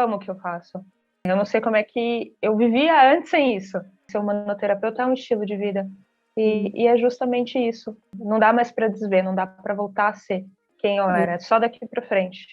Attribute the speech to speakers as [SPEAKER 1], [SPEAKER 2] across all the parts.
[SPEAKER 1] amo o que eu faço. Eu não sei como é que eu vivia antes sem isso. Ser humanoterapeuta é um estilo de vida. E é justamente isso. Não dá mais para desver, não dá para voltar a ser quem eu era. É só daqui para frente.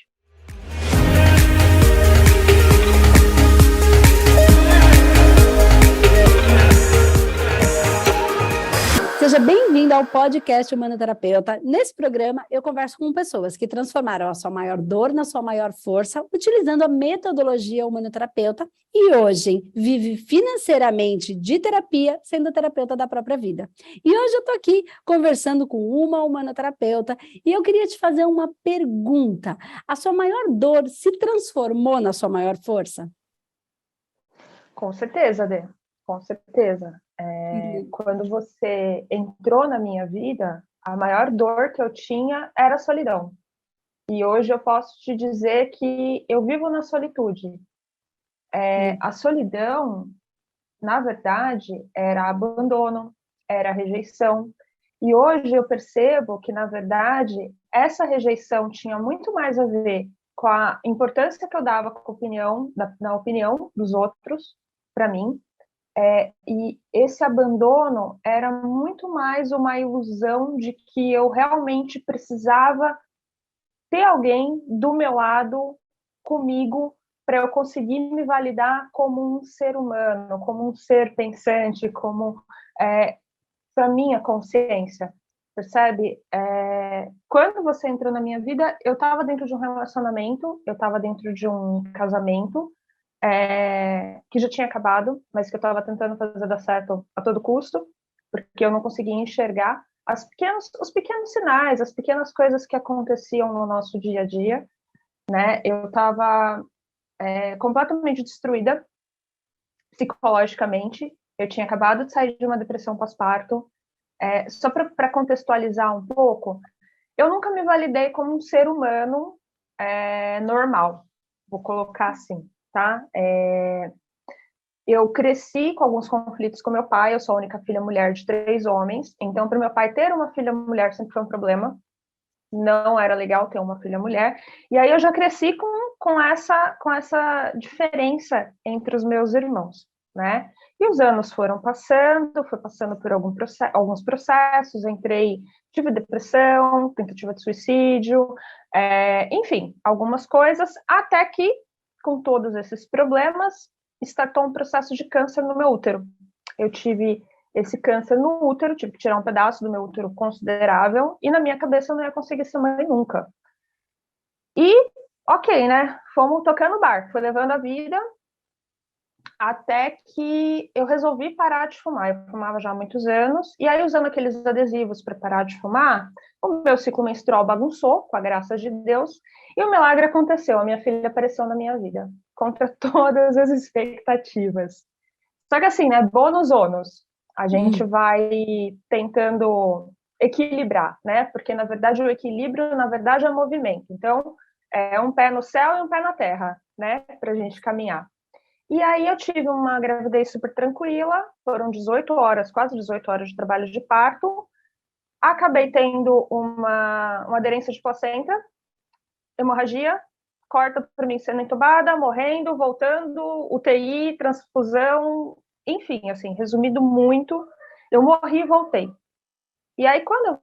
[SPEAKER 2] Seja bem-vindo ao podcast Humanoterapeuta. Nesse programa, eu converso com pessoas que transformaram a sua maior dor na sua maior força, utilizando a metodologia humanoterapeuta, e hoje vive financeiramente de terapia, sendo terapeuta da própria vida. E hoje eu estou aqui conversando com uma humanoterapeuta, e eu queria te fazer uma pergunta. A sua maior dor se transformou na sua maior força?
[SPEAKER 1] Com certeza, Dê. Com certeza. Quando você entrou na minha vida, a maior dor que eu tinha era a solidão. E hoje eu posso te dizer que eu vivo na solitude. A solidão, na verdade, era abandono, era rejeição. E hoje eu percebo que, na verdade, essa rejeição tinha muito mais a ver com a importância que eu dava com a opinião, na opinião dos outros, para mim. E esse abandono era muito mais uma ilusão de que eu realmente precisava ter alguém do meu lado, comigo, para eu conseguir me validar como um ser humano, como um ser pensante, como para minha consciência, percebe? Quando você entrou na minha vida, eu estava dentro de um relacionamento, eu estava dentro de um casamento, que já tinha acabado, mas que eu estava tentando fazer dar certo a todo custo, porque eu não conseguia enxergar os pequenos sinais, as pequenas coisas que aconteciam no nosso dia a dia, né? Eu estava completamente destruída psicologicamente. Eu tinha acabado de sair de uma depressão pós-parto. Só para contextualizar um pouco, eu nunca me validei como um ser humano normal, vou colocar assim, tá? Eu cresci com alguns conflitos com meu pai, eu sou a única filha mulher de 3 homens, então para meu pai ter uma filha mulher sempre foi um problema, não era legal ter uma filha mulher, e aí eu já cresci com essa diferença entre os meus irmãos, né? E os anos foram passando, fui passando por alguns processos, tive depressão, tentativa de suicídio, enfim, algumas coisas, até que, com todos esses problemas, startou um processo de câncer no meu útero. Eu tive esse câncer no útero, tive que tirar um pedaço do meu útero considerável, e na minha cabeça eu não ia conseguir ser mãe nunca. E, ok, né? Fomos tocando o barco, foi levando a vida, até que eu resolvi parar de fumar. Eu fumava já há muitos anos, e aí, usando aqueles adesivos para parar de fumar, o meu ciclo menstrual bagunçou, com a graça de Deus, e o milagre aconteceu. A minha filha apareceu na minha vida, contra todas as expectativas. Só que assim, né, bônus ônus, a gente vai tentando equilibrar, né? Porque, na verdade, o equilíbrio, na verdade, é movimento. Então, é um pé no céu e um pé na terra, né? Para a gente caminhar. E aí eu tive uma gravidez super tranquila, foram 18 horas, quase 18 horas de trabalho de parto. Acabei tendo uma aderência de placenta, hemorragia, corta para mim sendo entubada, morrendo, voltando, UTI, transfusão, enfim, assim, resumido muito, eu morri e voltei. E aí, quando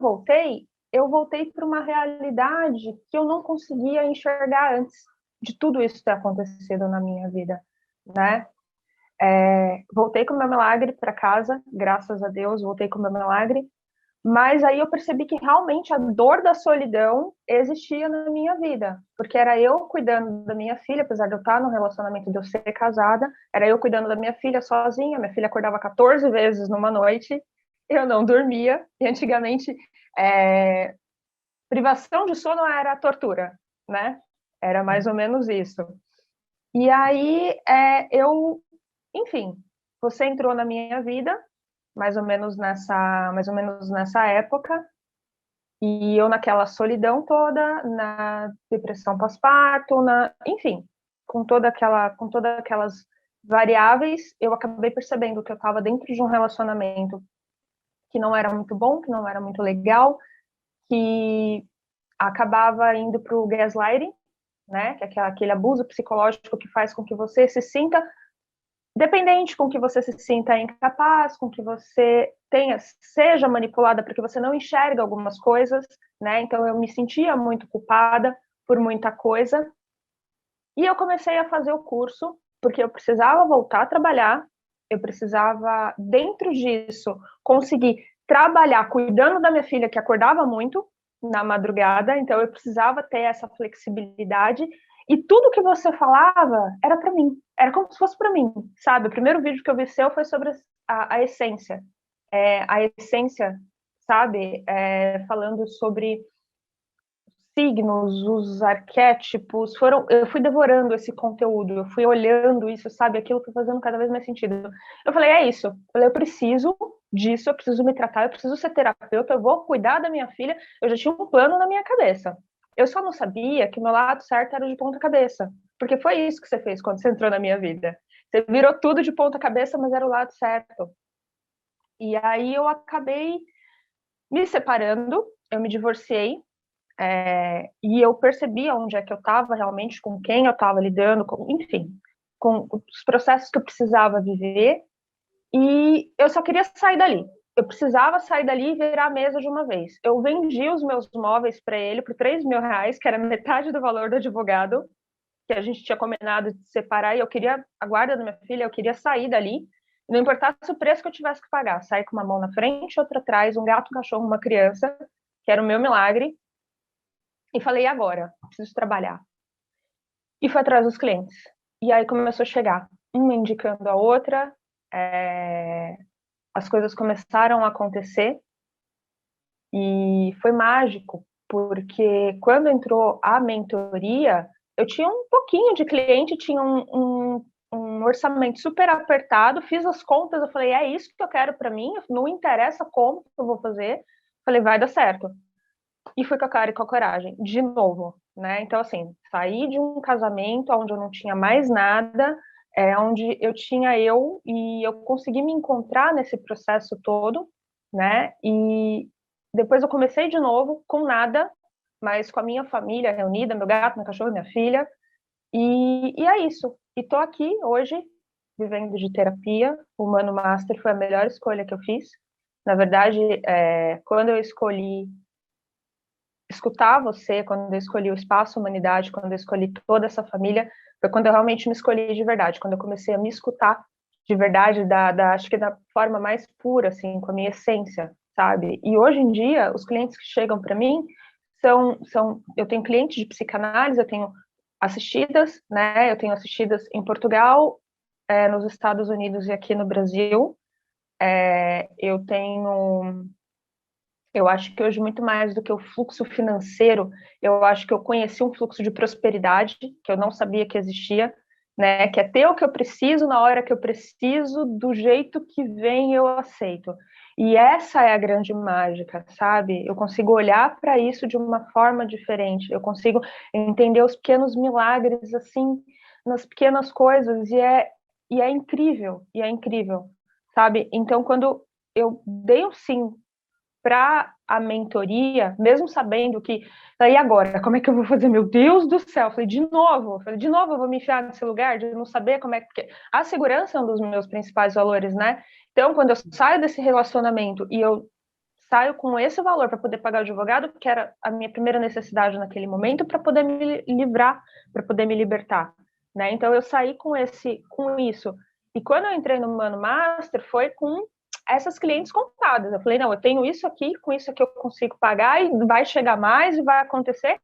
[SPEAKER 1] eu voltei para uma realidade que eu não conseguia enxergar antes de tudo isso ter acontecido na minha vida, né? Voltei com o meu milagre para casa, graças a Deus, voltei com o meu milagre, mas aí eu percebi que realmente a dor da solidão existia na minha vida, porque era eu cuidando da minha filha, apesar de eu estar no relacionamento, de eu ser casada, era eu cuidando da minha filha sozinha, minha filha acordava 14 vezes numa noite, eu não dormia, e antigamente privação de sono era tortura, né? Era mais ou menos isso. E aí enfim, você entrou na minha vida, mais ou menos nessa época, e eu naquela solidão toda, na depressão pós-parto, enfim, com todas aquelas variáveis, eu acabei percebendo que eu estava dentro de um relacionamento que não era muito bom, que não era muito legal, que acabava indo para o gaslighting, né? Que é aquele abuso psicológico que faz com que você se sinta dependente, com que você se sinta incapaz, com que você seja manipulada porque você não enxerga algumas coisas, né? Então eu me sentia muito culpada por muita coisa. E eu comecei a fazer o curso porque eu precisava voltar a trabalhar, eu precisava, dentro disso, conseguir trabalhar cuidando da minha filha, que acordava muito na madrugada, então eu precisava ter essa flexibilidade. E tudo que você falava era para mim, era como se fosse para mim, sabe? O primeiro vídeo que eu vi seu foi sobre a essência. A essência, sabe? Falando sobre signos, os arquétipos, eu fui devorando esse conteúdo, eu fui olhando isso, sabe, aquilo foi fazendo cada vez mais sentido. Eu falei, é isso, eu preciso disso, eu preciso me tratar, eu preciso ser terapeuta, eu vou cuidar da minha filha, eu já tinha um plano na minha cabeça. Eu só não sabia que o meu lado certo era o de ponta cabeça, porque foi isso que você fez quando você entrou na minha vida. Você virou tudo de ponta cabeça, mas era o lado certo. E aí eu acabei me separando, eu me divorciei, e eu percebia onde é que eu estava realmente, com quem eu estava lidando, enfim, com os processos que eu precisava viver, e eu só queria sair dali. Eu precisava sair dali e virar a mesa de uma vez. Eu vendi os meus móveis para ele por R$ 3.000, que era metade do valor do advogado, que a gente tinha combinado de separar, e eu queria a guarda da minha filha, eu queria sair dali, não importasse o preço que eu tivesse que pagar, sair com uma mão na frente, outra atrás, um gato, um cachorro, uma criança, que era o meu milagre. E falei, e agora? Preciso trabalhar. E fui atrás dos clientes. E aí começou a chegar, uma indicando a outra, as coisas começaram a acontecer, e foi mágico, porque quando entrou a mentoria, eu tinha um pouquinho de cliente, tinha um orçamento super apertado, fiz as contas, eu falei, é isso que eu quero para mim, não interessa como eu vou fazer, falei, vai dar certo. E fui com a cara e com a coragem, de novo, né? Então, assim, saí de um casamento onde eu não tinha mais nada, onde eu tinha e eu consegui me encontrar nesse processo todo, né? E depois eu comecei de novo, com nada, mas com a minha família reunida, meu gato, meu cachorro, minha filha, e é isso. E tô aqui hoje, vivendo de terapia. O Humano Master foi a melhor escolha que eu fiz. Na verdade, quando eu escolhi escutar você, quando eu escolhi o Espaço Humanidade, quando eu escolhi toda essa família, foi quando eu realmente me escolhi de verdade, quando eu comecei a me escutar de verdade, acho que da forma mais pura, assim, com a minha essência, sabe? E hoje em dia, os clientes que chegam para mim eu tenho clientes de psicanálise, eu tenho assistidas, né? Eu tenho assistidas em Portugal, nos Estados Unidos e aqui no Brasil. Eu acho que hoje, muito mais do que o fluxo financeiro, eu acho que eu conheci um fluxo de prosperidade que eu não sabia que existia, né? Que é ter o que eu preciso na hora que eu preciso, do jeito que vem, eu aceito. E essa é a grande mágica, sabe? Eu consigo olhar para isso de uma forma diferente, eu consigo entender os pequenos milagres, assim, nas pequenas coisas, e é incrível, sabe? Então, quando eu dei um sim para a mentoria, mesmo sabendo que, e agora, como é que eu vou fazer? Meu Deus do céu, eu falei, de novo eu vou me enfiar nesse lugar de não saber como é que... A segurança é um dos meus principais valores, né? Então, quando eu saio desse relacionamento e eu saio com esse valor para poder pagar o advogado, que era a minha primeira necessidade naquele momento, para poder me livrar, para poder me libertar, né? Então, eu saí com isso. E quando eu entrei no Humano Master, foi com essas clientes contadas. Eu falei, não, eu tenho isso aqui, com isso aqui eu consigo pagar e vai chegar mais e vai acontecer.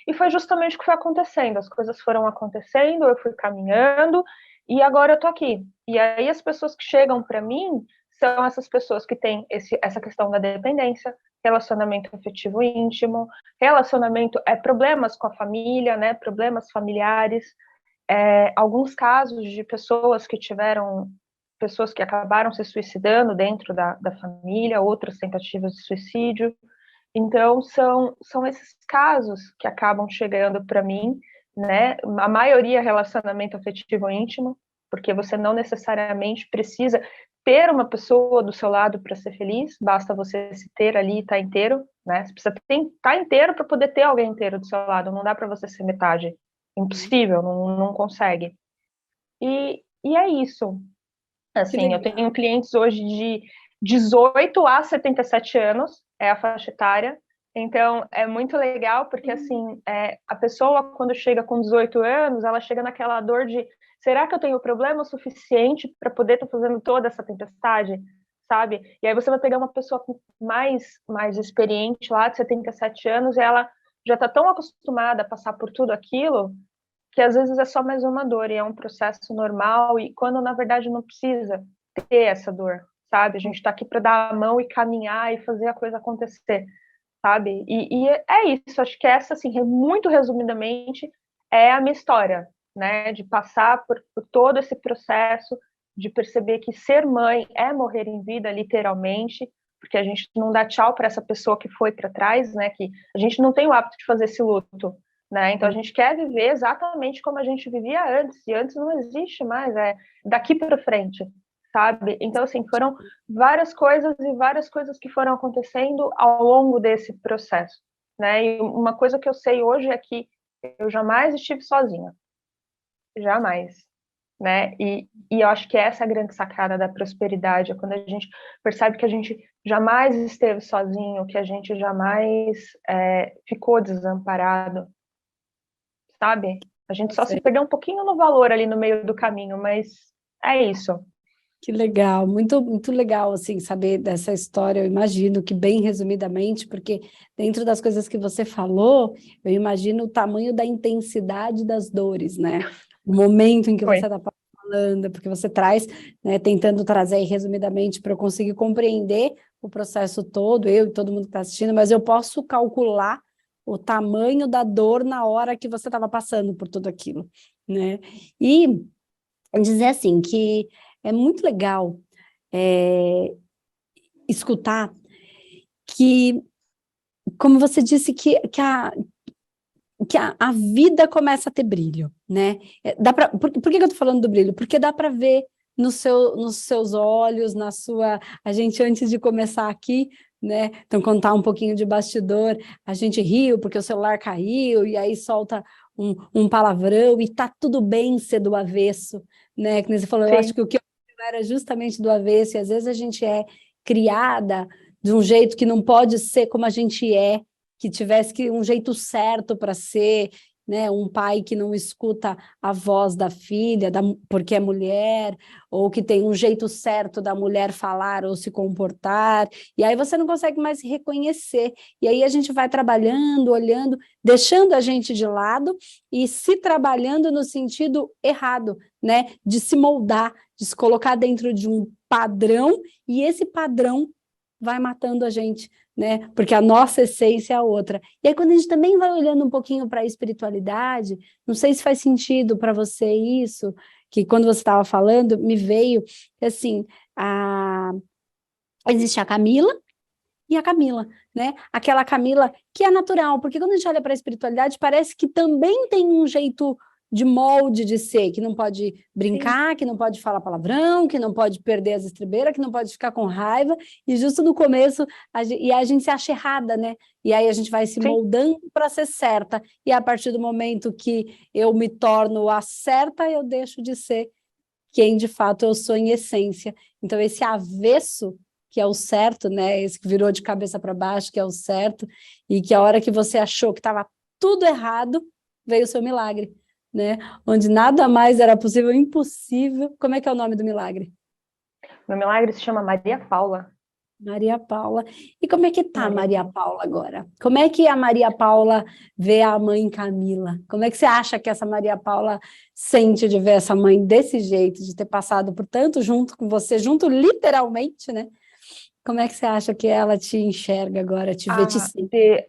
[SPEAKER 1] E foi justamente o que foi acontecendo. As coisas foram acontecendo, eu fui caminhando e agora eu tô aqui. E aí as pessoas que chegam para mim são essas pessoas que têm essa questão da dependência, relacionamento afetivo íntimo, relacionamento, problemas com a família, né, problemas familiares, alguns casos de pessoas que acabaram se suicidando dentro da família, outras tentativas de suicídio. Então, são esses casos que acabam chegando para mim, né? A maioria é relacionamento afetivo íntimo, porque você não necessariamente precisa ter uma pessoa do seu lado para ser feliz, basta você se ter ali e estar inteiro, né? Você precisa estar inteiro para poder ter alguém inteiro do seu lado, não dá para você ser metade, Impossível, não consegue. E é isso. Assim, eu tenho clientes hoje de 18 a 77 anos, é a faixa etária. Então, é muito legal, porque, assim, a pessoa, quando chega com 18 anos, ela chega naquela dor de, será que eu tenho problema o suficiente para poder estar fazendo toda essa tempestade, sabe? E aí você vai pegar uma pessoa mais experiente lá, de 77 anos, e ela já está tão acostumada a passar por tudo aquilo, que às vezes é só mais uma dor, e é um processo normal, e quando, na verdade, não precisa ter essa dor, sabe? A gente está aqui para dar a mão e caminhar e fazer a coisa acontecer, sabe? E é isso, acho que essa, assim, muito resumidamente, é a minha história, né? De passar por todo esse processo, de perceber que ser mãe é morrer em vida, literalmente, porque a gente não dá tchau para essa pessoa que foi para trás, né? Que a gente não tem o hábito de fazer esse luto, né? Então a gente quer viver exatamente como a gente vivia antes, e antes não existe mais, é daqui para frente, sabe? Então, assim, foram várias coisas e várias coisas que foram acontecendo ao longo desse processo, né? E uma coisa que eu sei hoje é que eu jamais estive sozinha, jamais, né? E eu acho que essa é a grande sacada da prosperidade, é quando a gente percebe que a gente jamais esteve sozinho, que a gente jamais ficou desamparado, sabe? A gente só se perdeu um pouquinho no valor ali no meio do caminho, mas é isso.
[SPEAKER 2] Que legal, muito, muito legal, assim, saber dessa história. Eu imagino que, bem resumidamente, porque dentro das coisas que você falou, eu imagino o tamanho da intensidade das dores, né? O momento em que
[SPEAKER 1] Foi.
[SPEAKER 2] você está falando, porque você traz, né, tentando trazer aí, resumidamente, para eu conseguir compreender o processo todo, eu e todo mundo que está assistindo, mas eu posso calcular o tamanho da dor na hora que você estava passando por tudo aquilo, né? E dizer assim, que é muito legal escutar que, como você disse, que a vida começa a ter brilho, né? Por que eu tô falando do brilho? Porque dá para ver nos seus olhos, na sua... A gente, antes de começar aqui, né? Então, contar um pouquinho de bastidor, a gente riu porque o celular caiu, e aí solta um palavrão, e tá tudo bem ser do avesso, né? Que nem você falou, eu acho
[SPEAKER 1] Sim.
[SPEAKER 2] que o que eu era justamente do avesso, e às vezes a gente é criada de um jeito que não pode ser como a gente é, que tivesse um jeito certo para ser, né, um pai que não escuta a voz da filha, porque é mulher, ou que tem um jeito certo da mulher falar ou se comportar, e aí você não consegue mais se reconhecer, e aí a gente vai trabalhando, olhando, deixando a gente de lado e se trabalhando no sentido errado, né, de se moldar, de se colocar dentro de um padrão, e esse padrão vai matando a gente, né? Porque a nossa essência é a outra. E aí, quando a gente também vai olhando um pouquinho para a espiritualidade, não sei se faz sentido para você isso, que quando você estava falando, me veio, assim, existe a Camila e a Camila, né? Aquela Camila que é natural, porque quando a gente olha para a espiritualidade, parece que também tem um jeito de molde de ser, que não pode brincar,
[SPEAKER 1] Sim.
[SPEAKER 2] que não pode falar palavrão, que não pode perder as estribeiras, que não pode ficar com raiva, e justo no começo, a gente se acha errada, né? E aí a gente vai se
[SPEAKER 1] Sim.
[SPEAKER 2] moldando para ser certa, e a partir do momento que eu me torno a certa, eu deixo de ser quem de fato eu sou em essência. Então, esse avesso, que é o certo, né? Esse que virou de cabeça para baixo, que é o certo, e que a hora que você achou que estava tudo errado, veio o seu milagre, né? Onde nada mais era possível, impossível. Como é que é o nome do milagre?
[SPEAKER 1] Meu milagre se chama Maria Paula.
[SPEAKER 2] Maria Paula. E como é que tá a
[SPEAKER 1] Maria
[SPEAKER 2] Maria
[SPEAKER 1] Paula.
[SPEAKER 2] Paula agora? Como é que a Maria Paula vê a mãe Camila? Como é que você acha que essa Maria Paula sente de ver essa mãe desse jeito, de ter passado por tanto junto com você, junto literalmente, né? Como é que você acha que ela te enxerga agora, te vê, te
[SPEAKER 1] A,
[SPEAKER 2] sente?
[SPEAKER 1] de,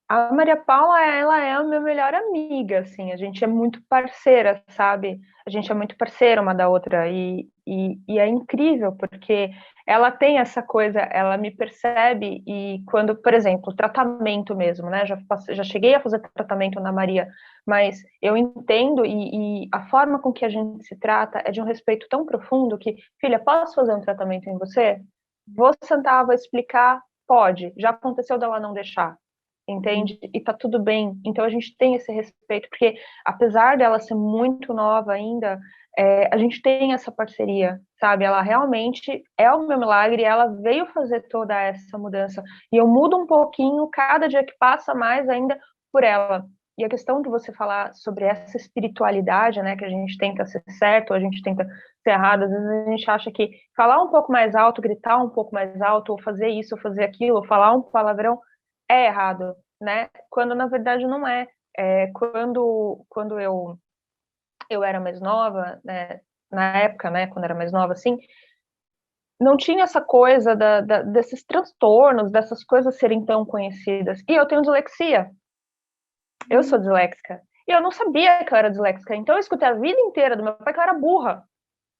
[SPEAKER 1] a Maria Paula, ela é a minha melhor amiga, assim, a gente é muito parceira, sabe? A gente é muito parceira uma da outra, e é incrível, porque ela tem essa coisa, ela me percebe, e quando, por exemplo, tratamento mesmo, né? Já cheguei a fazer tratamento na Maria, mas eu entendo, e a forma com que a gente se trata é de um respeito tão profundo que, filha, posso fazer um tratamento em você? Vou sentar, vou explicar, pode. Já aconteceu dela não deixar. entende? E tá tudo bem. Então a gente tem esse respeito, porque apesar dela ser muito nova ainda, a gente tem essa parceria, sabe? Ela realmente é o meu milagre, ela veio fazer toda essa mudança. E eu mudo um pouquinho cada dia que passa mais ainda por ela. E a questão de você falar sobre essa espiritualidade, né, que a gente tenta ser certo, a gente tenta ser errado, às vezes a gente acha que falar um pouco mais alto, gritar um pouco mais alto, ou fazer isso, ou fazer aquilo, ou falar um palavrão, é errado, né? Quando na verdade não é. Quando eu era mais nova, né, na época, né, quando era mais nova, assim, não tinha essa coisa desses transtornos, dessas coisas serem tão conhecidas. E eu tenho dislexia. Eu sou disléxica. E eu não sabia que eu era disléxica. Então eu escutei a vida inteira do meu pai que eu era burra.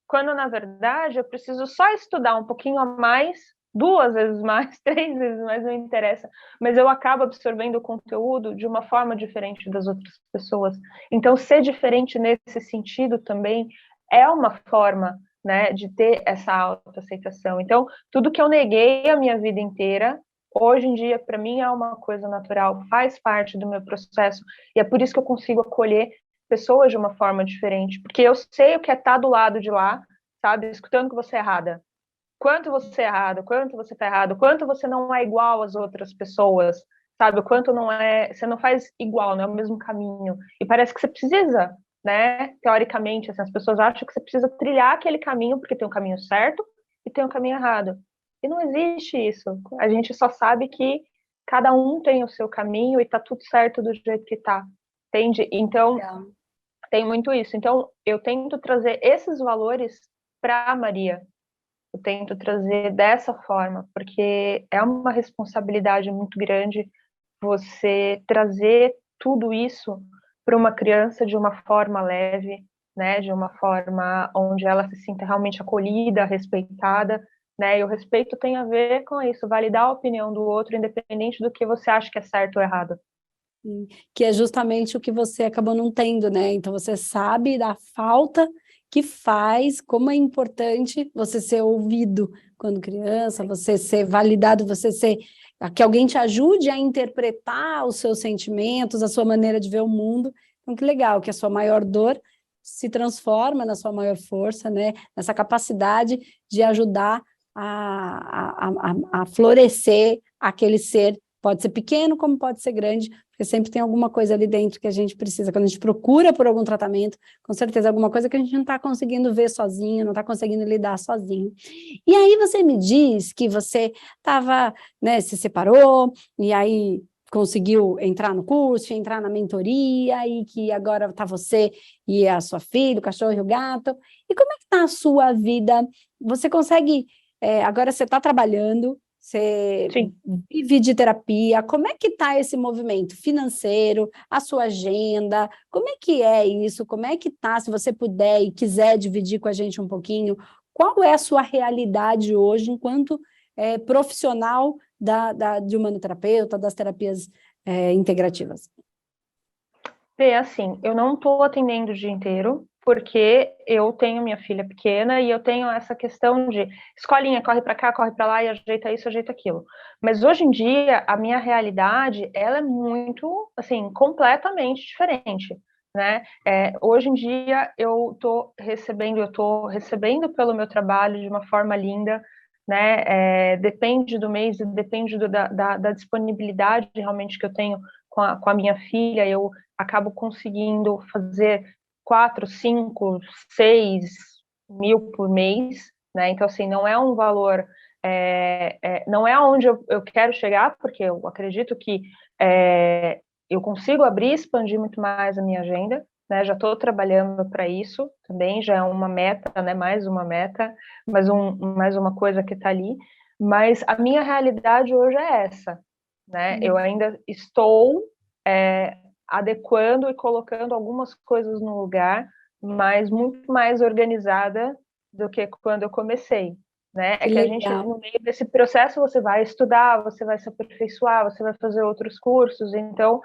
[SPEAKER 1] Quando, na verdade, eu preciso só estudar um pouquinho a mais, 2 vezes mais, 3 vezes mais, não interessa. Mas eu acabo absorvendo o conteúdo de uma forma diferente das outras pessoas. Então, ser diferente nesse sentido também é uma forma, né, de ter essa autoaceitação. Então, tudo que eu neguei a minha vida inteira, hoje em dia, para mim, é uma coisa natural, faz parte do meu processo, e é por isso que eu consigo acolher pessoas de uma forma diferente, porque eu sei o que é estar do lado de lá, sabe, escutando que você é errada, quanto você é errado, quanto você está errado, quanto você não é igual às outras pessoas, sabe, o quanto não é, você não faz igual, não é o mesmo caminho, e parece que você precisa, né, teoricamente, assim, as pessoas acham que você precisa trilhar aquele caminho, porque tem um caminho certo e tem um caminho errado, e não existe isso, a gente só sabe que cada um tem o seu caminho e tá tudo certo do jeito que tá, entende? Então, tem muito isso. Então, eu tento trazer esses valores para a Maria. Eu tento trazer dessa forma, porque é uma responsabilidade muito grande você trazer tudo isso para uma criança de uma forma leve, né, de uma forma onde ela se sinta realmente acolhida, respeitada, né? E o respeito tem a ver com isso, validar a opinião do outro, independente do que você acha que é certo ou errado.
[SPEAKER 2] Que é justamente o que você acabou não tendo, né? Então você sabe da falta que faz, como é importante você ser ouvido quando criança, você ser validado, você ser que alguém te ajude a interpretar os seus sentimentos, a sua maneira de ver o mundo. Então que legal que a sua maior dor se transforma na sua maior força, né? Nessa capacidade de ajudar a florescer aquele ser. Pode ser pequeno, como pode ser grande, porque sempre tem alguma coisa ali dentro que a gente precisa. Quando a gente procura por algum tratamento, com certeza alguma coisa que a gente não está conseguindo ver sozinho, não está conseguindo lidar sozinho. E aí você me diz que você estava, né, se separou, e aí conseguiu entrar no curso, entrar na mentoria, e que agora está você e a sua filha, o cachorro e o gato. E como é que está a sua vida? Você consegue... agora você está trabalhando, você
[SPEAKER 1] Sim.
[SPEAKER 2] vive de terapia, como é que está esse movimento financeiro, a sua agenda, como é que é isso, como é que está, se você puder e quiser dividir com a gente um pouquinho, qual é a sua realidade hoje enquanto profissional de humanoterapeuta, das terapias integrativas?
[SPEAKER 1] Assim, eu não estou atendendo o dia inteiro, porque eu tenho minha filha pequena e eu tenho essa questão de escolinha, corre para cá, corre para lá e ajeita isso, ajeita aquilo. Mas hoje em dia, a minha realidade, ela é muito, assim, completamente diferente, né? Hoje em dia, eu estou recebendo pelo meu trabalho de uma forma linda, né? Depende do mês, depende da disponibilidade realmente que eu tenho com a minha filha, eu acabo conseguindo fazer 4, 5, 6 mil por mês, né? Então, assim, não é um valor, não é onde eu quero chegar, porque eu acredito que eu consigo abrir e expandir muito mais a minha agenda, né? Já estou trabalhando para isso também, já é uma meta, né? Mais uma meta, mais uma coisa que está ali, mas a minha realidade hoje é essa, né? Eu ainda estou adequando e colocando algumas coisas no lugar, mas muito mais organizada do que quando eu comecei, né?
[SPEAKER 2] Que
[SPEAKER 1] Que a gente,
[SPEAKER 2] legal.
[SPEAKER 1] no meio desse processo, você vai estudar, você vai se aperfeiçoar, você vai fazer outros cursos, então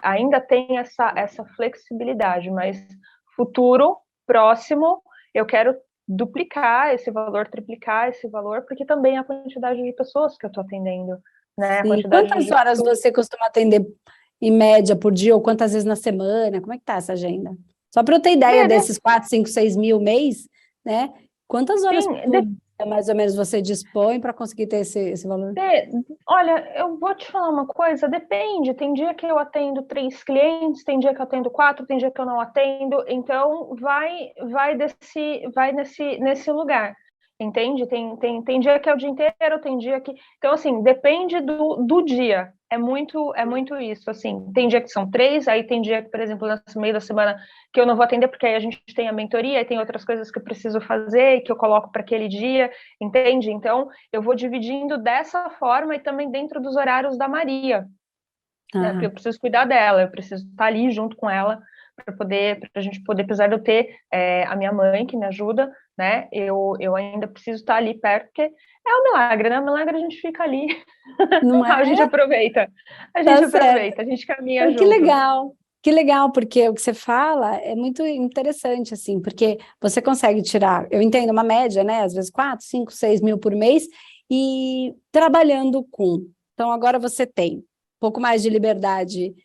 [SPEAKER 1] ainda tem essa flexibilidade, mas futuro, próximo, eu quero duplicar esse valor, triplicar esse valor, porque também a quantidade de pessoas que eu estou atendendo, né? A
[SPEAKER 2] Sim.
[SPEAKER 1] quantidade
[SPEAKER 2] Quantas
[SPEAKER 1] de
[SPEAKER 2] horas
[SPEAKER 1] estudo.
[SPEAKER 2] você costuma atender em média por dia, ou quantas vezes na semana? Como é que tá essa agenda? Só para eu ter ideia desses 4, 5, 6 mil mês, né? Quantas horas
[SPEAKER 1] Sim,
[SPEAKER 2] por dia, mais ou menos, você dispõe para conseguir ter esse valor?
[SPEAKER 1] olha, eu vou te falar uma coisa, depende. Tem dia que eu atendo 3 clientes, tem dia que eu atendo 4, tem dia que eu não atendo. Então, vai nesse lugar, entende? Tem dia que é o dia inteiro, tem dia que. Então, assim, depende do dia. É muito isso, assim. Tem dia que são 3, aí tem dia que, por exemplo, no meio da semana que eu não vou atender, porque aí a gente tem a mentoria, e tem outras coisas que eu preciso fazer e que eu coloco para aquele dia, entende? Então, eu vou dividindo dessa forma e também dentro dos horários da Maria, né? Porque
[SPEAKER 2] Ah,
[SPEAKER 1] eu preciso cuidar dela, eu preciso estar ali junto com ela para a gente poder, apesar de eu ter a minha mãe que me ajuda, né? Eu ainda preciso estar ali perto, porque é um milagre, né? Um milagre a gente fica ali,
[SPEAKER 2] não
[SPEAKER 1] a
[SPEAKER 2] é?
[SPEAKER 1] gente aproveita,
[SPEAKER 2] Tá certo.
[SPEAKER 1] a gente caminha
[SPEAKER 2] Então,
[SPEAKER 1] junto.
[SPEAKER 2] que legal, porque o que você fala é muito interessante, assim, porque você consegue tirar, eu entendo uma média, né, às vezes 4, 5, 6 mil por mês, e trabalhando com. Então, agora você tem um pouco mais de liberdade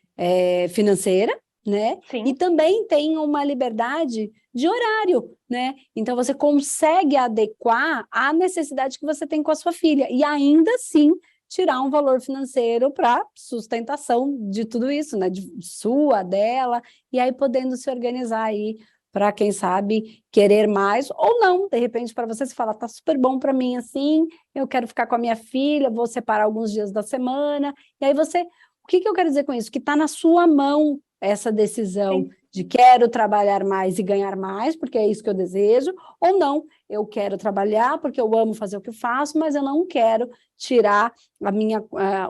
[SPEAKER 2] financeira, né, e
[SPEAKER 1] Sim,
[SPEAKER 2] também tem uma liberdade de horário, né, então você consegue adequar à necessidade que você tem com a sua filha, e ainda assim tirar um valor financeiro para sustentação de tudo isso, né? De sua, dela, e aí podendo se organizar aí para, quem sabe, querer mais ou não. De repente, para você se falar, tá super bom para mim assim, eu quero ficar com a minha filha, vou separar alguns dias da semana, e aí você. O que eu quero dizer com isso? Que está na sua mão essa decisão
[SPEAKER 1] sim,
[SPEAKER 2] de quero trabalhar mais e ganhar mais, porque é isso que eu desejo, ou não, eu quero trabalhar porque eu amo fazer o que eu faço, mas eu não quero tirar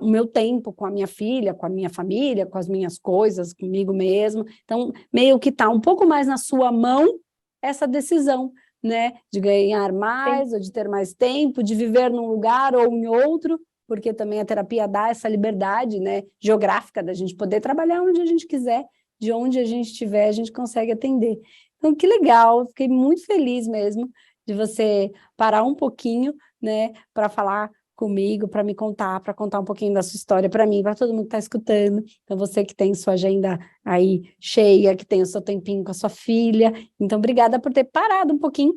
[SPEAKER 2] o meu tempo com a minha filha, com a minha família, com as minhas coisas, comigo mesmo. Então, meio que está um pouco mais na sua mão essa decisão, né? De ganhar
[SPEAKER 1] sim,
[SPEAKER 2] mais, ou de ter mais tempo, de viver num lugar ou em outro, porque também a terapia dá essa liberdade, né, geográfica da gente poder trabalhar onde a gente quiser, de onde a gente estiver, a gente consegue atender. Então, que legal, fiquei muito feliz mesmo de você parar um pouquinho, né, para falar comigo, para me contar, para contar um pouquinho da sua história para mim, para todo mundo que está escutando. Então, você que tem sua agenda aí cheia, que tem o seu tempinho com a sua filha. Então, obrigada por ter parado um pouquinho,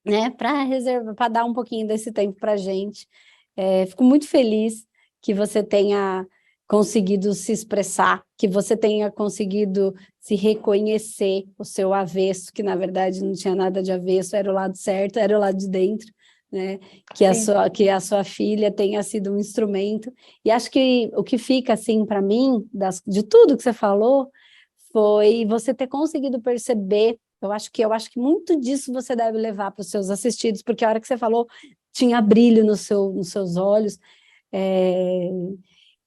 [SPEAKER 2] né, para reservar, para dar um pouquinho desse tempo para a gente. Fico muito feliz que você tenha conseguido se expressar, que você tenha conseguido se reconhecer o seu avesso, que na verdade não tinha nada de avesso, era o lado certo, era o lado de dentro, né?
[SPEAKER 1] sim,
[SPEAKER 2] Que a sua filha tenha sido um instrumento. E acho que o que fica assim para mim, de tudo que você falou, foi você ter conseguido perceber. Eu acho que muito disso você deve levar para os seus assistidos, porque a hora que você falou tinha brilho nos seus olhos, é,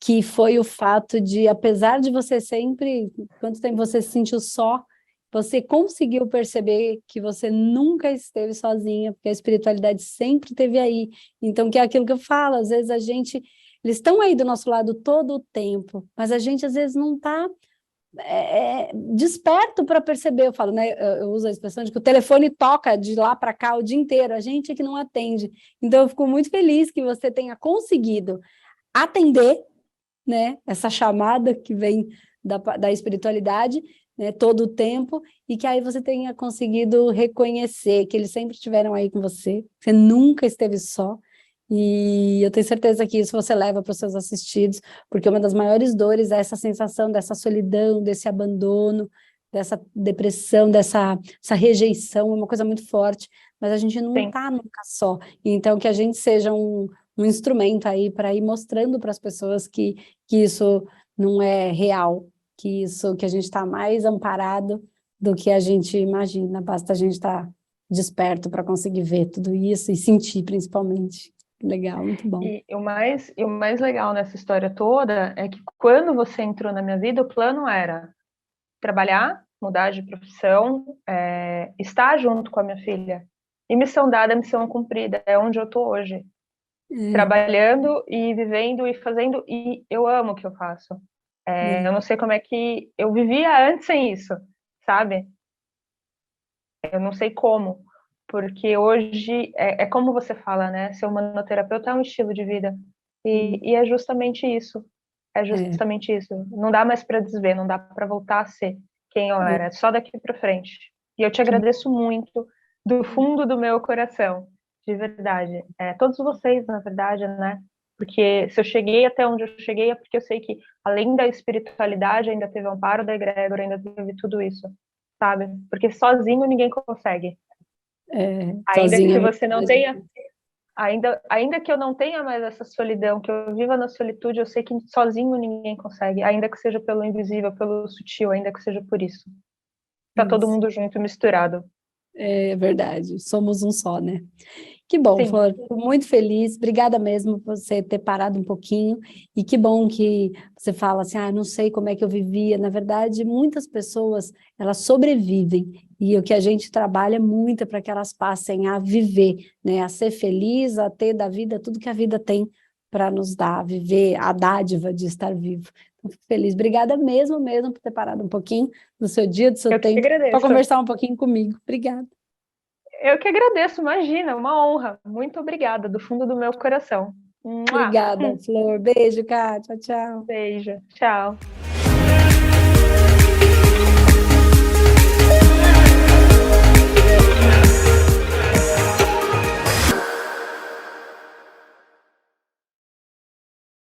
[SPEAKER 2] que foi o fato de, apesar de você sempre, quanto tempo você se sentiu só, você conseguiu perceber que você nunca esteve sozinha, porque a espiritualidade sempre esteve aí. Então, que é aquilo que eu falo, às vezes eles estão aí do nosso lado todo o tempo, mas a gente às vezes não está desperto para perceber. Eu falo, né? Eu uso a expressão de que o telefone toca de lá para cá o dia inteiro, a gente é que não atende. Então, eu fico muito feliz que você tenha conseguido atender, né, essa chamada que vem da espiritualidade, né, todo o tempo, e que aí você tenha conseguido reconhecer que eles sempre estiveram aí com você, você nunca esteve só, e eu tenho certeza que isso você leva para os seus assistidos, porque uma das maiores dores é essa sensação dessa solidão, desse abandono, dessa depressão, essa rejeição, é uma coisa muito forte, mas a gente não
[SPEAKER 1] sim.
[SPEAKER 2] está nunca só, então que a gente seja um instrumento aí para ir mostrando para as pessoas que isso não é real, que a gente está mais amparado do que a gente imagina, basta a gente estar desperto para conseguir ver tudo isso e sentir principalmente. Legal, muito bom.
[SPEAKER 1] E o mais legal nessa história toda é que quando você entrou na minha vida, o plano era trabalhar, mudar de profissão, estar junto com a minha filha. E missão dada, missão cumprida, é onde eu estou hoje.
[SPEAKER 2] É,
[SPEAKER 1] Trabalhando e vivendo e fazendo, e eu amo o que eu faço. Eu
[SPEAKER 2] é,
[SPEAKER 1] não sei como é que eu vivia antes sem isso, sabe? Eu não sei como, porque hoje é como você fala, né? Ser humanoterapeuta é um estilo de vida. E é justamente isso. É justamente isso. Não dá mais para desver, não dá para voltar a ser quem eu era. É só daqui para frente. E eu te agradeço muito, do fundo do meu coração, de verdade. Todos vocês, na verdade, né? Porque se eu cheguei até onde eu cheguei é porque eu sei que, além da espiritualidade, ainda teve o amparo da egrégora, ainda teve tudo isso, sabe? Porque sozinho ninguém consegue. Ainda que
[SPEAKER 2] Sozinha
[SPEAKER 1] se
[SPEAKER 2] mesmo.
[SPEAKER 1] você não tenha, ainda que eu não tenha mais essa solidão, que eu viva na solitude, eu sei que sozinho ninguém consegue, ainda que seja pelo invisível, pelo sutil, ainda que seja por isso. Tá todo
[SPEAKER 2] Isso.
[SPEAKER 1] mundo junto, misturado.
[SPEAKER 2] É verdade, somos um só, né? Que bom,
[SPEAKER 1] Sim.
[SPEAKER 2] Flor, fico muito feliz, obrigada mesmo por você ter parado um pouquinho, e que bom que você fala assim, não sei como é que eu vivia, na verdade, muitas pessoas, elas sobrevivem, e o que a gente trabalha muito é para que elas passem a viver, né, a ser feliz, a ter da vida tudo que a vida tem para nos dar, viver a dádiva de estar vivo. Então, fico feliz, obrigada mesmo por ter parado um pouquinho do seu dia, do seu
[SPEAKER 1] Eu que
[SPEAKER 2] tempo, para
[SPEAKER 1] agradeço.
[SPEAKER 2] conversar um pouquinho comigo, obrigada.
[SPEAKER 1] Eu que agradeço, imagina, uma honra. Muito obrigada, do fundo do meu coração. Mua!
[SPEAKER 2] Obrigada, Flor. Beijo, Kátia. Tchau, tchau.
[SPEAKER 1] Beijo, tchau.